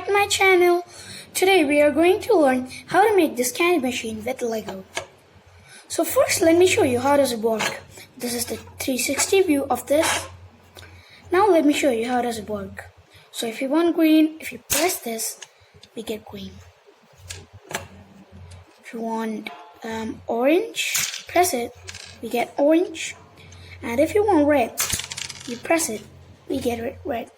to my channel. Today we are going to learn how to make this candy machine with Lego. So first let me show you how does it work. This is the 360 view of this. Now let me show you how does it work. So if you want green, if you press this, we get green. If you want orange, press it, we get orange. And if you want red, you press it, we get red.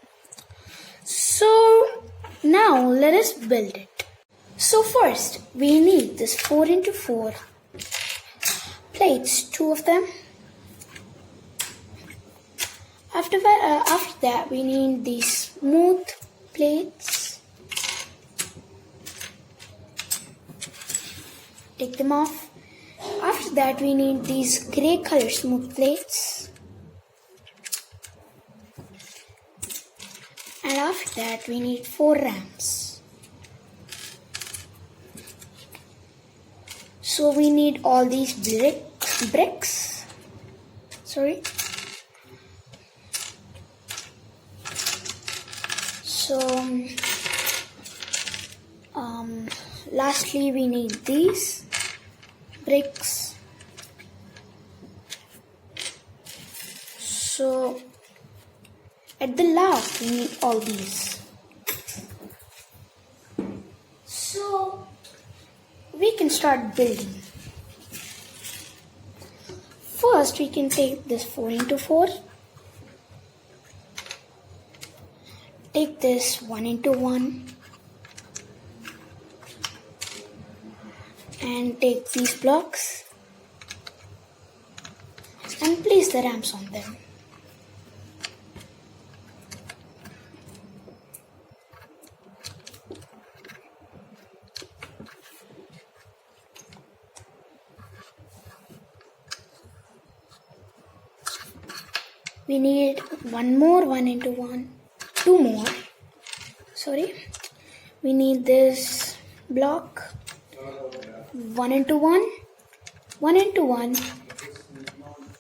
So now let us build it. So first we need this 4x4 plates, 2 of them. After that we need these smooth plates. Take them off. After that we need these grey color smooth plates. And after that we need 4 ramps. So we need all these bricks. Sorry. So lastly we need these bricks. So at the last we need all these. So we can start building. First we can take this 4x4. Take this 1x1 and take these blocks and place the ramps on them. We need one more 1x1. 2 more. Sorry. We need this block 1x1, 1x1,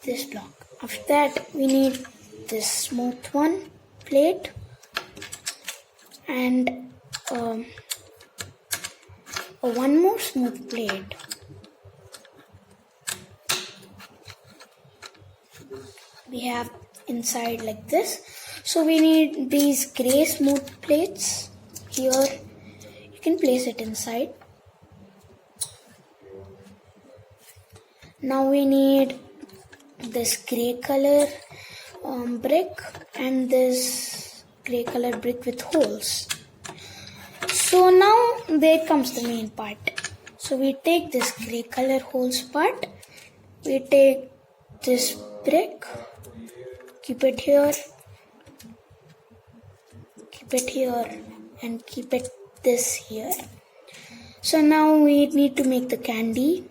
this block. After that we need this smooth one plate and one more smooth plate. We have inside like this. So we need these grey smooth plates here. You can place it inside. Now we need this grey color brick and this grey color brick with holes. So now there comes the main part. So we take this grey color holes part. We take this brick, keep it here, and keep it this here. So now we need to make the candy.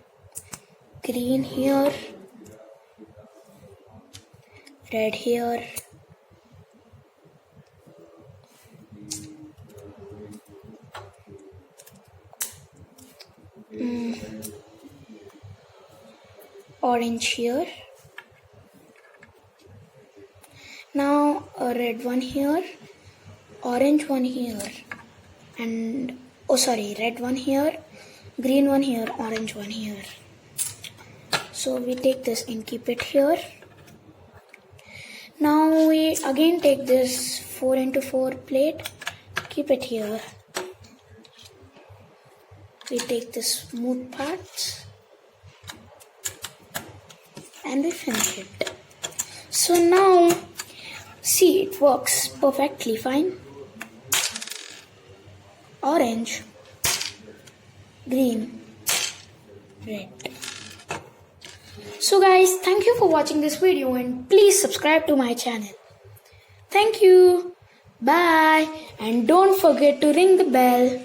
Green here, red here, orange here. Now a red one here, orange one here, and red one here, green one here, orange one here. So we take this and keep it here. Now we again take this 4x4 plate, keep it here. We take the smooth parts and we finish it. So now see, it works perfectly fine. Orange, green, red. So guys, thank you for watching this video and please subscribe to my channel. Thank you. Bye. And don't forget to ring the bell.